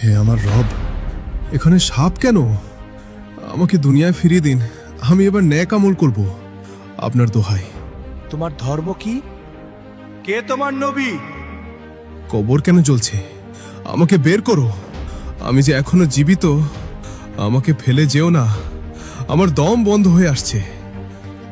হে আমার রব, এখানে সাপ কেন? আমাকে দুনিয়ায় ফিরিয়ে দিন, আমি এবার ন্যাক আমল করব। আপনার দোহাই। তোমার ধর্ম কি? কে তোমার নবী? কবর কেন জ্বলছে? আমাকে বের করো। আমি যে এখনো জীবিত, আমাকে ফেলে যেও না। আমার দম বন্ধ হয়ে আসছে।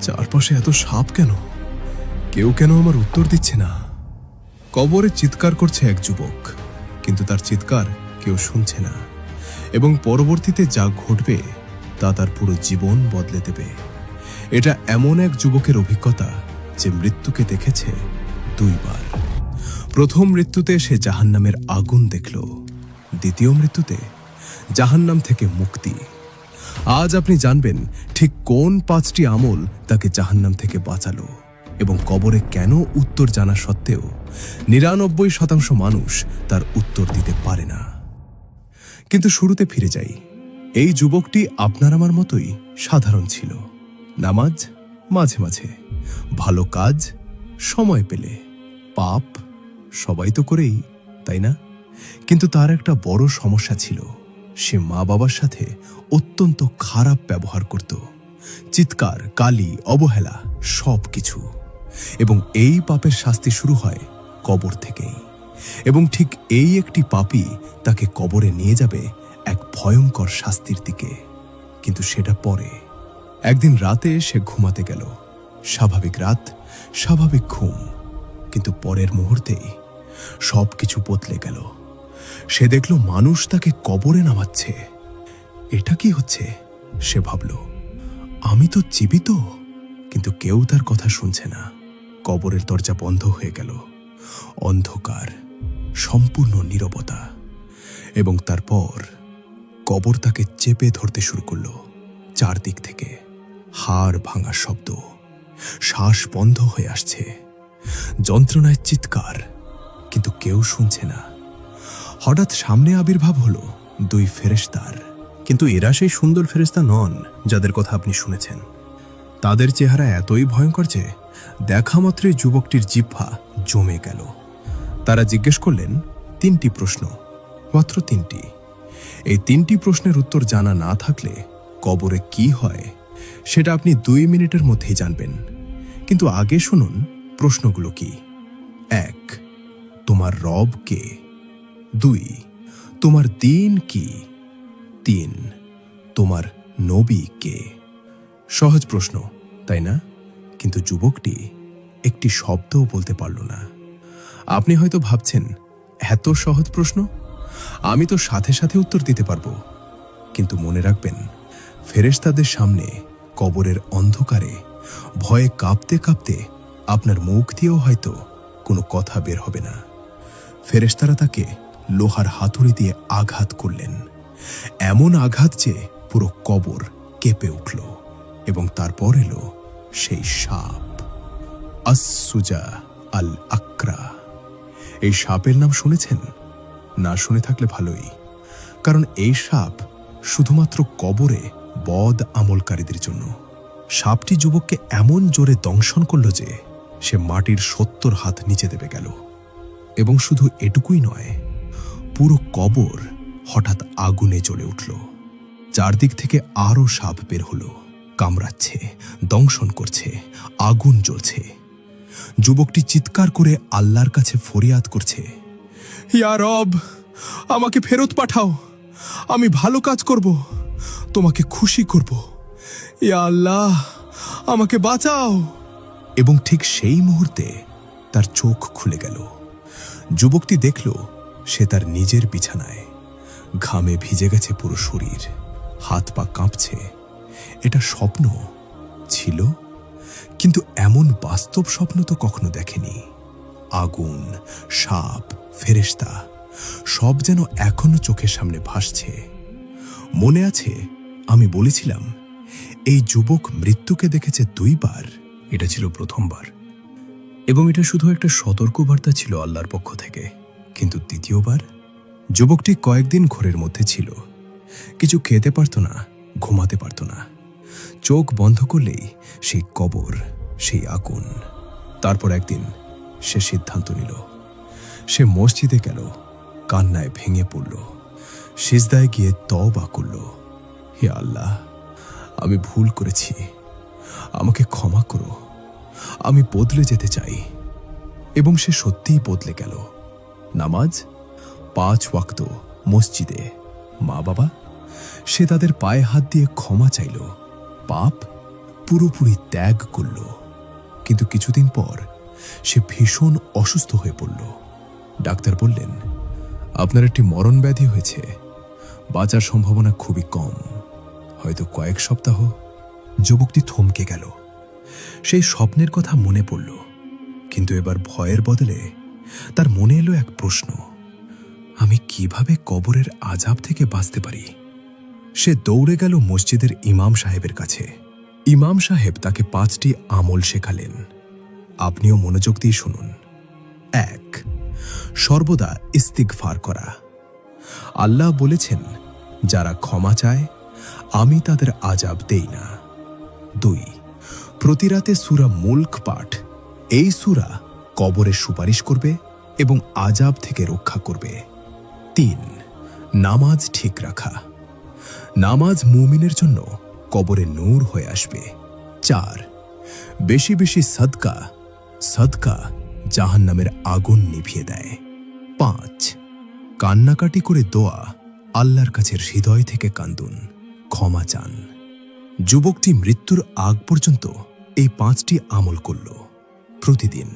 চারপাশে এত সাপ কেন? কেউ কেন আমার উত্তর দিচ্ছে না? কবরে চিৎকার করছে এক যুবক, কিন্তু তার চিৎকার কেউ শুনছে না। এবং পরবর্তীতে যা ঘটবে তা তার পুরো জীবন বদলে দেবে। এটা এমন এক যুবকের অভিজ্ঞতা যে মৃত্যুকে দেখেছে দুইবার। প্রথম মৃত্যুতে সে জাহান্নামের আগুন দেখল, দ্বিতীয় মৃত্যুতে জাহান্নাম থেকে মুক্তি। আজ আপনি জানবেন ঠিক কোন 5টি আমল তাকে জাহান্নাম থেকে বাঁচালো, এবং কবরে কেন উত্তর জানা সত্ত্বেও 99% মানুষ তার উত্তর দিতে পারে না। কিন্তু শুরুতে ফিরে যাই। এই যুবকটি আপনার আমার মতোই সাধারণ ছিল। নামাজ মাঝে মাঝে, ভালো কাজ সময় পেলে, পাপ সবাই তো করেই, তাই না? কিন্তু তার একটা বড় সমস্যা ছিল। সে মা বাবার সাথে অত্যন্ত খারাপ ব্যবহার করত। চিৎকার, গালি, অবহেলা সব কিছু। এবং এই পাপের শাস্তি শুরু হয় কবর থেকেই। এবং ঠিক এই একটি পাপই তাকে কবরে নিয়ে যাবে এক ভয়ঙ্কর শাস্তির দিকে। কিন্তু সেটা পরে। একদিন রাতে সে ঘুমাতে গেল। স্বাভাবিক রাত, স্বাভাবিক ঘুম। কিন্তু পরের মুহূর্তেই সবকিছু বদলে গেল। সে দেখল মানুষ তাকে কবরে নামাচ্ছে। এটা কি হচ্ছে? সে ভাবল, আমি তো জীবিত। কিন্তু কেউ তার কথা শুনছে না। কবরের দরজা বন্ধ হয়ে গেল। অন্ধকার, সম্পূর্ণ নীরবতা। এবং তারপর কবর তাকে চেপে ধরতে শুরু করল। চারদিক থেকে হাড় ভাঙা শব্দ, শ্বাস বন্ধ হয়ে আসছে, যন্ত্রণায় চিৎকার, কিন্তু কেউ শুনছে না। হঠাৎ সামনে আবির্ভাব হলো 2 ফেরেশতার। কিন্তু এরা সেই সুন্দর ফেরেশতা নন যাদের কথা আপনি শুনেছেন। তাদের চেহারা এতই ভয়ঙ্কর যে দেখা মাত্রই যুবকটির জিহ্বা জমে গেল। তারা জিজ্ঞেস করলেন 3টি প্রশ্ন, মাত্র 3টি। এই 3টি প্রশ্নের উত্তর জানা না থাকলে কবরে কি হয় সেটা আপনি 2 মিনিটের মধ্যেই জানবেন। কিন্তু আগে শুনুন প্রশ্নগুলো কি। 1. তোমার রব কে? 2. তোমার দিন কি? 3. তোমার নবী কে? সহজ প্রশ্ন, তাই না? কিন্তু যুবকটি একটি শব্দও বলতে পারল না। আপনি হয়তো ভাবছেন, এত সহজ প্রশ্ন, আমি তো সাথে সাথে উত্তর দিতে পারবো। কিন্তু মনে রাখবেন, ফেরেশতাদের সামনে কবরের অন্ধকারে ভয়ে কাঁপতে কাঁপতে আপনার মুখ দিয়েও হয়তো কোনো কথা বের হবে না। ফেরেশতারা তাকে লোহার হাতুড়ি দিয়ে আঘাত করলেন। এমন আঘাত যে পুরো কবর কেঁপে উঠল। এবং তারপর এলো সেই সাপ, আস-সুজা আল আকরা। এই সাপের নাম শুনেছেন? না শুনে থাকলে ভালোই, কারণ এই সাপ শুধুমাত্র কবরে বদ আমলকারীদের জন্য। সাপটি যুবককে এমন জোরে দংশন করল যে সে মাটির 70 হাত নিচে দেবে গেল। এবং শুধু এটুকুই নয়, পুরো কবর হঠাৎ আগুনে জ্বলে উঠল। চারদিক থেকে আরো সাপ বের হলো, কামড়াচ্ছে, দংশন করছে, আগুন জ্বলছে। যুবকটি চিৎকার করে আল্লাহর কাছে ফরিয়াদ করছে, ইয়া রব, আমাকে ফেরত পাঠাও। আমি ভালো কাজ করব, তোমাকে খুশি করব। ইয়া আল্লাহ, আমাকে বাঁচাও। এবং ঠিক সেই মুহূর্তে তার চোখ খুলে গেল। যুবকটি দেখল সে তার নিজের বিছানায়। ঘামে ভিজে গেছে পুরো শরীর, হাত পা কাঁপছে। এটা স্বপ্ন ছিল, কিন্তু এমন বাস্তব স্বপ্ন তো কখনো দেখেনি। আগুন, সাপ, ফেরেশতা সব যেন এখনো চোখের সামনে ভাসছে। মনে আছে আমি বলেছিলাম এই যুবক মৃত্যুকে দেখেছে 2 বার। এটা ছিল প্রথমবার, এবং এটা শুধু একটা সতর্কবার্তা ছিল আল্লাহর পক্ষ থেকে। কিন্তু দ্বিতীয়বার, যুবকটি কয়েকদিন ঘোরের মধ্যে ছিল। কিছু খেতে পারত না, ঘুমাতে পারত না। চোখ বন্ধ করলেই সেই কবর, সেই আগুন। তারপর একদিন সে সিদ্ধান্ত নিল। সে মসজিদে গেল, কান্নায় ভেঙে পড়ল। সিজদায় গিয়ে তওবা করল, হে আল্লাহ, আমি ভুল করেছি, আমাকে ক্ষমা করো, আমি বদলে যেতে চাই। এবং সে সত্যিই বদলে গেল। নামাজ 5 ওয়াক্ত মসজিদে, মা বাবা, সে তাদের পায়ে হাত দিয়ে ক্ষমা চাইল, পাপ পুরোপুরি ত্যাগ করল। কিন্তু কিছুদিন পর সে ভীষণ অসুস্থ হয়ে পড়ল। ডাক্তার বললেন, আপনার একটি মরণ ব্যাধি হয়েছে, বাঁচার সম্ভাবনা খুবই কম, হয়তো কয়েক সপ্তাহ। যুবকটি থমকে গেল। সেই স্বপ্নের কথা মনে পড়ল, কিন্তু এবার ভয়ের বদলে তার মনে এলো এক প্রশ্ন, আমি কিভাবে কবরের আযাব থেকে বাঁচতে পারি? সে দৌড়ে গেল মসজিদের ইমাম সাহেবের কাছে। ইমাম সাহেব তাকে 5টি আমল শেখালেন। আপনিও মনোযোগ দিয়ে শুনুন। 1. সর্বদা ইস্তিগফার করা। আল্লাহ বলেছেন, যারা ক্ষমা চায় আমি তাদের আযাব দেই না। 2. প্রতি রাতে সূরা মুলক পাঠ। এই সূরা কবরে সুপারিশ করবে এবং আযাব থেকে রক্ষা করবে। 3. নামাজ ঠিক রাখা। নামাজ মুমিনের জন্য কবরে নূর হয়ে আসবে। 4. বেশি বেশি সাদকা। সাদকা জাহান্নামের আগুন নিভিয়ে দেয়। 5. কান্নাকাটি করে দোয়া, আল্লাহর কাছে হৃদয় থেকে কান্দুন, ক্ষমা চান। যুবকটি মৃত্যুর আগ পর্যন্ত এই 5টি আমল করল, প্রতিদিন,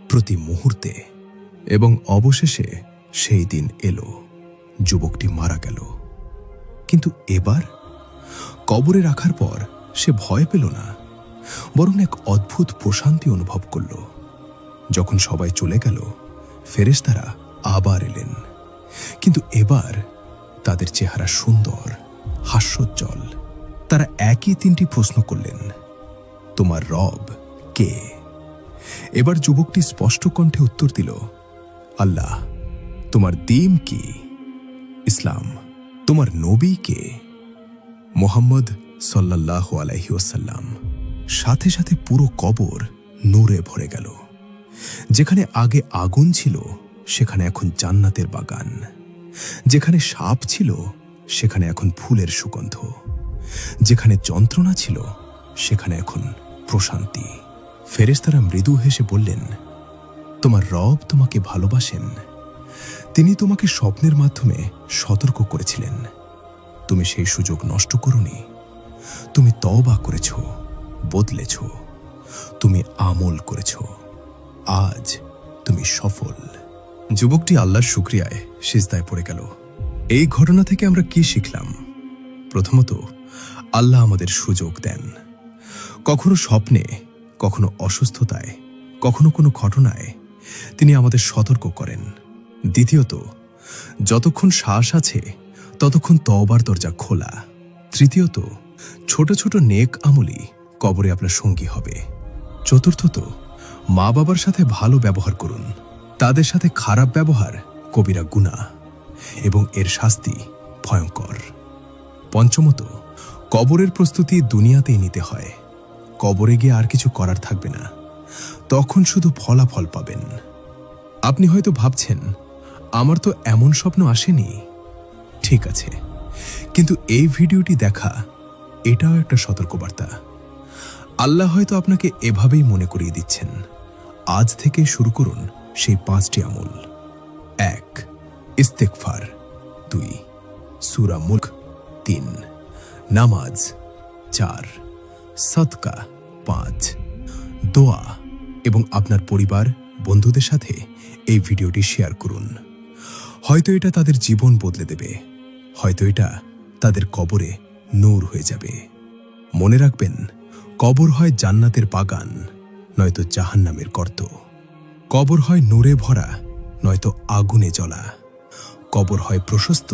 প্রতি মুহূর্তে। এবং অবশেষে সেই দিন এলো, যুবকটি মারা গেল। কিন্তু এবার কবরে রাখার পর সে ভয় পেল না, বরং এক অদ্ভুত প্রশান্তি অনুভব করল। যখন সবাই চলে গেল, ফেরেশতারা আবার এলেন, কিন্তু এবার তাদের চেহারা সুন্দর, হাস্যোজ্জ্বল। তারা একই 3টি প্রশ্ন করলেন, তোমার রব কে? এবার যুবকটি স্পষ্ট কণ্ঠে উত্তর দিল, আল্লাহ। তোমার দ্বীন কি? ইসলাম। তোমার নবী কে? মুহাম্মদ সাল্লাল্লাহু আলাইহি ওয়াসাল্লাম। সাথে সাথে পুরো কবর নূরে ভরে গেল। যেখানে আগে আগুন ছিল সেখানে এখন জান্নাতের বাগান। যেখানে সাপ ছিল সেখানে এখন ফুলের সুগন্ধ। যেখানে যন্ত্রণা ছিল সেখানে এখন প্রশান্তি। ফেরেশতারা মৃদু হেসে বললেন, তোমার রব তোমাকে ভালোবাসেন। তিনি তোমাকে স্বপ্নের মাধ্যমে সতর্ক করেছিলেন। তুমি সেই সুযোগ নষ্ট করোনি। তুমি তওবা করেছ, বদলেছ, তুমি আমল করেছ। আজ তুমি সফল। যুবকটি আল্লাহর শুকরিয়ায় সিজদায় পড়ে গেল। এই ঘটনা থেকে আমরা কি শিখলাম? প্রথমত, আল্লাহ আমাদের সুযোগ দেন। কখনো স্বপ্নে, কখনো অসুস্থতায়, কখনো কোনো ঘটনায় তিনি আমাদের সতর্ক করেন। দ্বিতীয়ত, যতক্ষণ শ্বাস আছে ততক্ষণ তওবার দরজা খোলা। তৃতীয়ত, ছোট ছোট নেক আমলই কবরে আপনার সঙ্গী হবে। চতুর্থত, মা বাবার সাথে ভালো ব্যবহার করুন। তাদের সাথে খারাপ ব্যবহার কবিরা গুনাহ এবং এর শাস্তি ভয়ঙ্কর। পঞ্চমত, কবরের প্রস্তুতি দুনিয়াতেই নিতে হয়। কবরে গিয়ে আর কিছু করার থাকবে না, তখন শুধু ফলাফল পাবেন। আপনি হয়তো ভাবছেন, আমার তো এমন স্বপ্ন আসেনি। ঠিক আছে, কিন্তু এই ভিডিওটি দেখা এটাও একটা সতর্কবার্তা। আল্লাহ হয়তো আপনাকে এভাবেই মনে করিয়ে দিচ্ছেন, আজ থেকে শুরু করুন সেই 5টি আমল। 1. ইস্তেগফার। 2. সূরা মুলক। 3. নামাজ। 4. সাদকা। 5. দোয়া। এবং আপনার পরিবার, বন্ধুদের সাথে এই ভিডিওটি শেয়ার করুন। হয়তো এটা তাদের জীবন বদলে দেবে, হয়তো এটা তাদের কবরে নূর হয়ে যাবে। মনে রাখবেন, কবর হয় জান্নাতের বাগান, নয়তো জাহান্নামের গর্ত। কবর হয় নূরে ভরা, নয়তো আগুনে জ্বলা। কবর হয় প্রশস্ত,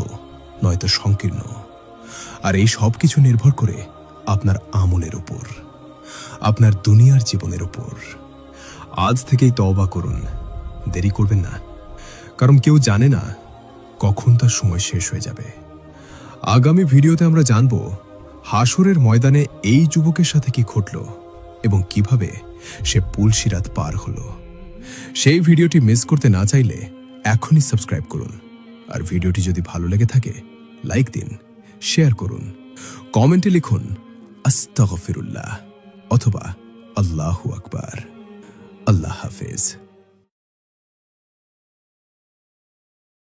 নয়তো সংকীর্ণ। আর এই সব কিছু নির্ভর করে আপনার আমলের উপর, আপনার দুনিয়ার জীবনের উপর। আজ থেকেই তওবা করুন, দেরি করবেন না, কারণ কেউ জানে না কখন তার সময় শেষ হয়ে যাবে। আগামী ভিডিওতে আমরা জানব হাসরের ময়দানে এই যুবকের সাথে কি ঘটল এবং কিভাবে সে পুলসিরাত পার হলো। সেই ভিডিওটি মিস করতে না চাইলে এখনই সাবস্ক্রাইব করুন। আর ভিডিওটি যদি ভালো লেগে থাকে, লাইক দিন, শেয়ার করুন, কমেন্টে লিখুন আস্তাগফিরুল্লাহ অথবা আল্লাহু আকবার। আল্লাহ হাফেজ।